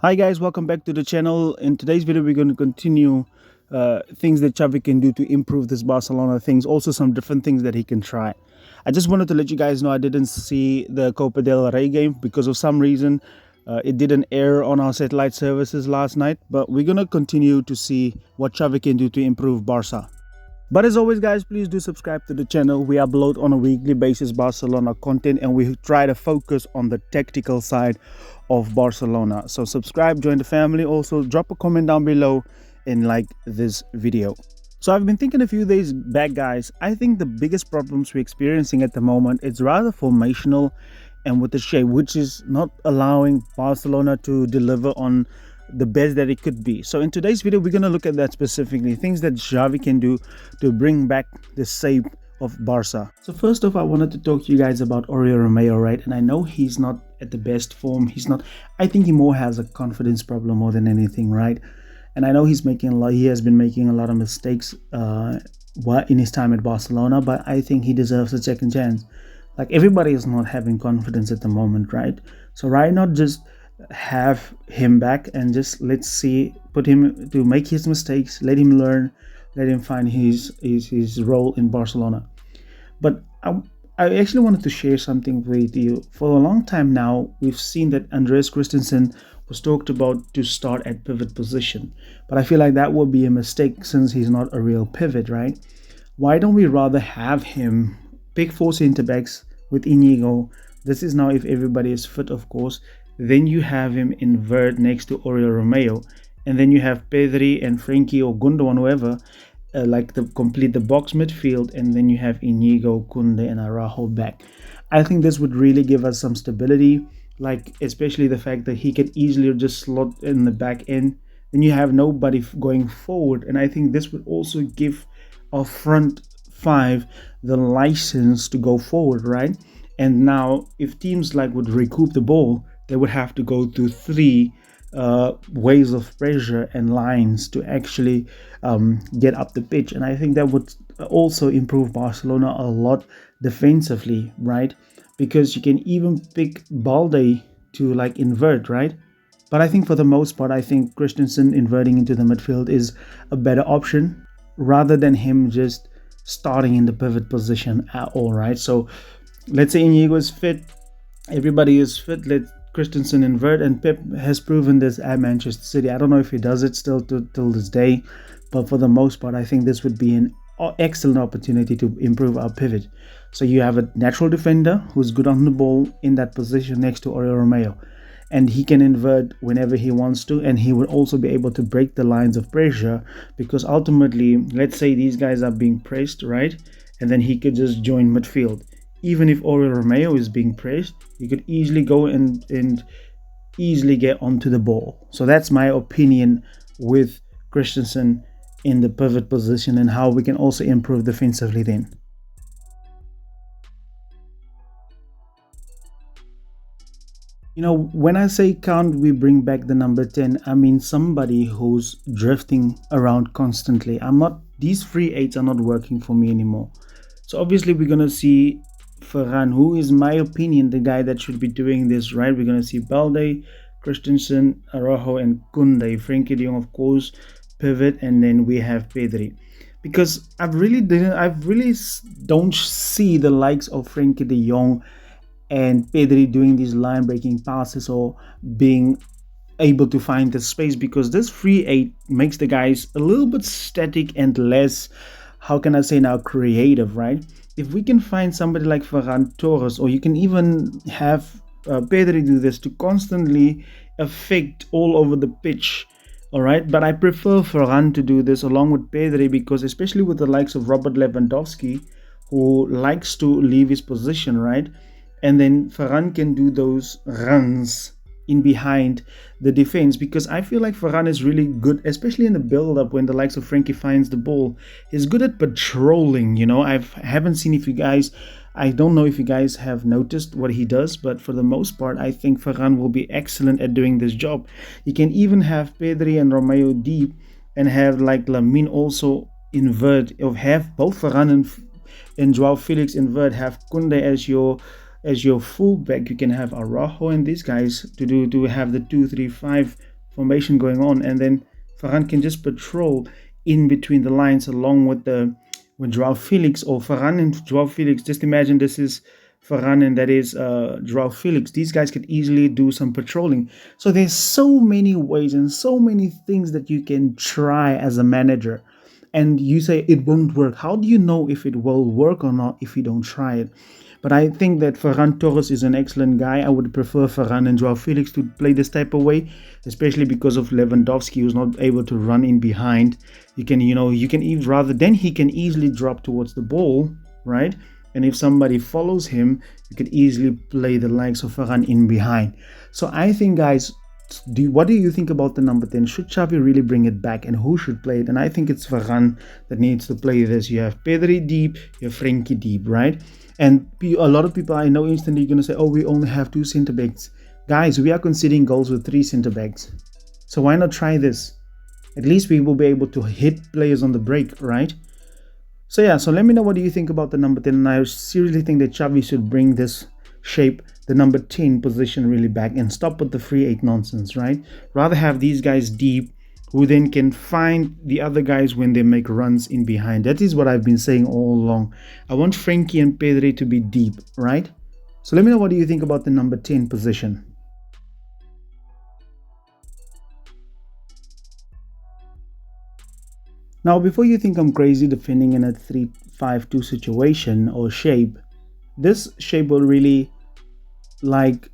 Hi guys, welcome back to the channel. In today's video, we're going to continue things that Xavi can do to improve this Barcelona things. Also, some different things that he can try. I just wanted to let you guys know I didn't see the Copa del Rey game because of some reason it didn't air on our satellite services last night. But we're going to continue to see what Xavi can do to improve Barca. But as always, guys, please do subscribe to the channel. We upload on a weekly basis Barcelona content and we try to focus on the tactical side of Barcelona. So subscribe, join the family. Also, drop a comment down below and like this video. So I've been thinking a few days back, guys. I think the biggest problems we're experiencing at the moment is rather formational and with the shape, which is not allowing Barcelona to deliver on the best that it could be. So in today's video, we're going to look at that specifically, things that Xavi can do to bring back the shape of Barca. So first off, I wanted to talk to you guys about Oriol Romeo, right? And I know he's not at the best form. I think he more has a confidence problem more than anything, right? And I know he has been making a lot of mistakes in his time at Barcelona, but I think he deserves a second chance. Like, everybody is not having confidence at the moment, right? So why not just have him back and just put him to make his mistakes, let him learn, let him find his role in Barcelona. But I actually wanted to share something with you. For a long time now, we've seen that Andreas Christensen was talked about to start at pivot position, but I feel like that would be a mistake since he's not a real pivot, right? Why don't we rather have him pick four center backs with Inigo? This is now if everybody is fit, of course. Then you have him invert next to Oriol Romeo, and then you have Pedri and Frenkie or Gundogan, whoever, complete the box midfield, and then you have Inigo, Kunde, and Araujo back. I think this would really give us some stability, like especially the fact that he could easily just slot in the back end. Then you have nobody going forward, and I think this would also give our front five the license to go forward, right? And now, if teams would recoup the ball, they would have to go through three ways of pressure and lines to actually get up the pitch. And I think that would also improve Barcelona a lot defensively, right? Because you can even pick Balde to invert, right? But I think for the most part, I think Christensen inverting into the midfield is a better option rather than him just starting in the pivot position at all, right? So let's say Inigo is fit, everybody is fit, let Christensen invert, and Pep has proven this at Manchester City. I don't know if he does it still till this day, but for the most part, I think this would be an excellent opportunity to improve our pivot. So you have a natural defender who's good on the ball in that position next to Oriol Romeo, and he can invert whenever he wants to, and he would also be able to break the lines of pressure, because ultimately, let's say these guys are being pressed, right? And then he could just join midfield. Even if Oriol Romeo is being pressed, you could easily go and easily get onto the ball. So that's my opinion with Christensen in the pivot position and how we can also improve defensively then. You know, when I say can't we bring back the number 10, I mean somebody who's drifting around constantly. These free eights are not working for me anymore. So obviously we're going to see Ferran, who is, my opinion, the guy that should be doing this, right? We're going to see Balde, Christensen, Araujo, and Kunde. Frenkie de Jong, of course, pivot, and then we have Pedri. Because I really don't see the likes of Frenkie de Jong and Pedri doing these line-breaking passes or being able to find the space, because this free eight makes the guys a little bit static and less, how can I say now, creative, right? If we can find somebody like Ferran Torres, or you can even have Pedri do this to constantly affect all over the pitch, all right? But I prefer Ferran to do this along with Pedri, because especially with the likes of Robert Lewandowski, who likes to leave his position, right? And then Ferran can do those runs in behind the defense, because I feel like Ferran is really good, especially in the build-up when the likes of Frenkie finds the ball. He's good at patrolling, you know. I don't know if you guys have noticed what he does, but for the most part, I think Ferran will be excellent at doing this job. You can even have Pedri and Romeo deep and have Lamine also invert, or have both Ferran and Joao Felix invert, have Kunde as your fullback. You can have Araujo and these guys to have the 2-3-5 formation going on, and then Varane can just patrol in between the lines along with Joao Felix, or Varane and Joao Felix. Just imagine this is Varane and that is Joao Felix. These guys could easily do some patrolling. So there's so many ways and so many things that you can try as a manager. And you say it won't work. How do you know if it will work or not if you don't try it? But I think that Ferran Torres is an excellent guy. I would prefer Ferran and Joao Felix to play this type of way, especially because of Lewandowski, who's not able to run in behind. You can even rather then he can easily drop towards the ball, right? And if somebody follows him, you could easily play the likes of Ferran in behind. So I think, guys, what do you think about the number 10? Should Xavi really bring it back, and who should play it? And I think it's Varane that needs to play this. You have Pedri deep, you have Frenkie deep, right? And a lot of people I know instantly going to say, oh, we only have 2 center backs. Guys, we are conceding goals with 3 center backs. So why not try this? At least we will be able to hit players on the break, right? So yeah, so let me know what do you think about the number 10. And I seriously think that Xavi should bring this shape, the number 10 position, really back and stop with the free 8 nonsense, right? Rather have these guys deep who then can find the other guys when they make runs in behind. That is what I've been saying all along. I want Frenkie and Pedri to be deep, right? So let me know what do you think about the number 10 position. Now, before you think I'm crazy defending in a 3-5-2 situation or shape, this shape will really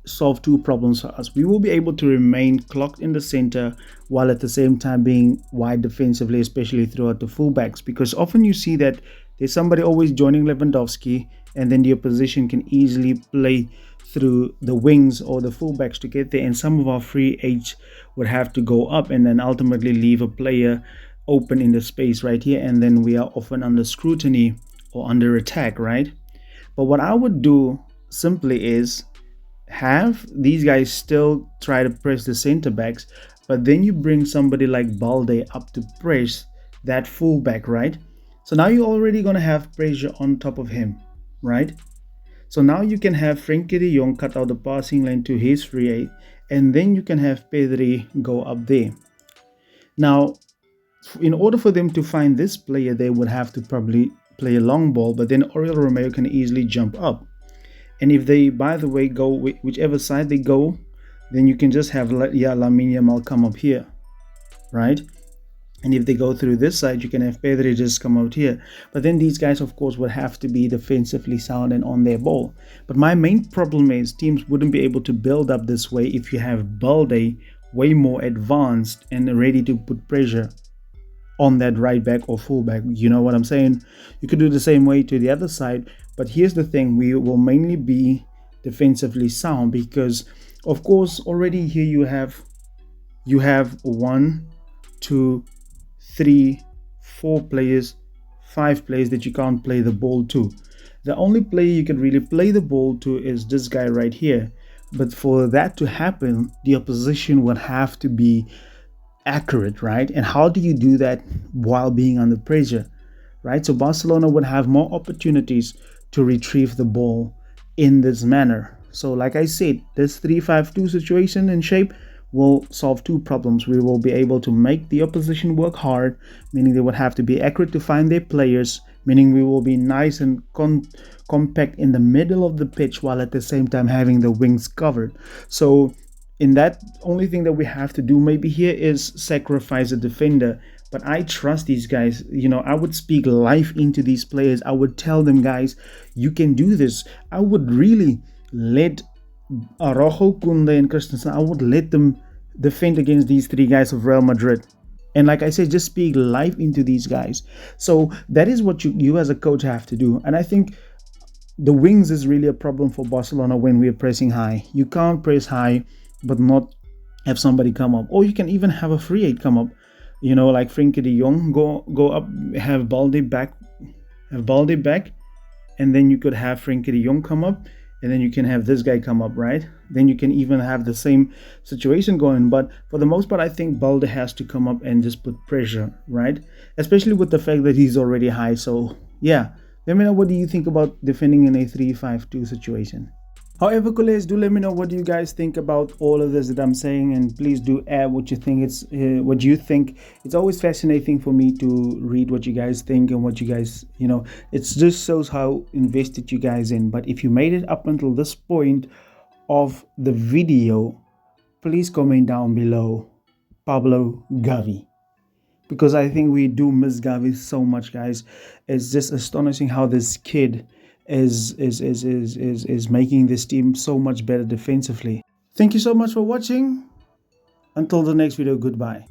solve 2 problems for us. We will be able to remain clocked in the center while at the same time being wide defensively, especially throughout the fullbacks, because often you see that there's somebody always joining Lewandowski, and then the opposition can easily play through the wings or the fullbacks to get there, and some of our free H would have to go up and then ultimately leave a player open in the space right here, and then we are often under scrutiny or under attack, right? But what I would do simply is have these guys still try to press the center backs, but then you bring somebody like Balde up to press that fullback, right? So now you're already going to have pressure on top of him, right? So now you can have Frenkie de Jong cut out the passing lane to his free 8, and then you can have Pedri go up there. Now, in order for them to find this player, they would have to probably play a long ball, but then Oriol Romeo can easily jump up. And if they, by the way, go whichever side they go, then you can just have Lamine Yamal come up here, right? And if they go through this side, you can have Pedri just come out here. But then these guys, of course, would have to be defensively sound and on their ball. But my main problem is teams wouldn't be able to build up this way if you have Balde way more advanced and ready to put pressure on that right back or fullback. You know what I'm saying? You could do the same way to the other side, but here's the thing: we will mainly be defensively sound because, of course, already here you have 1, 2, 3, 4 players, 5 players that you can't play the ball to. The only player you can really play the ball to is this guy right here. But for that to happen, the opposition would have to be accurate, right? And how do you do that while being under pressure, right? So Barcelona would have more opportunities to retrieve the ball in this manner. So like I said, this 3-5-2 situation and shape will solve 2 problems. We will be able to make the opposition work hard, meaning they would have to be accurate to find their players, meaning we will be nice and compact in the middle of the pitch while at the same time having the wings covered. So in that, only thing that we have to do maybe here is sacrifice a defender. But I trust these guys. I would speak life into these players. I would tell them, guys, you can do this. I would really let Araujo, Kunde, and Christensen, I would let them defend against these 3 guys of Real Madrid. And like I said, just speak life into these guys. So that is what you as a coach have to do. And I think the wings is really a problem for Barcelona when we are pressing high. You can't press high but not have somebody come up. Or you can even have a free 8 come up. Like Frenkie de Jong, go up, have Balde back, and then you could have Frenkie de Jong come up, and then you can have this guy come up, right? Then you can even have the same situation going. But for the most part, I think Balde has to come up and just put pressure, right? Especially with the fact that he's already high. So yeah, let me know what do you think about defending in a 3-5-2 situation. However, Coles, do let me know what you guys think about all of this that I'm saying, and please do add what you think. What you think. It's always fascinating for me to read what you guys think and what you guys, it just shows how invested you guys in. But if you made it up until this point of the video, please comment down below Pablo Gavi, because I think we do miss Gavi so much, guys. It's just astonishing how this kid is making this team so much better defensively. Thank you so much for watching. Until the next video, goodbye.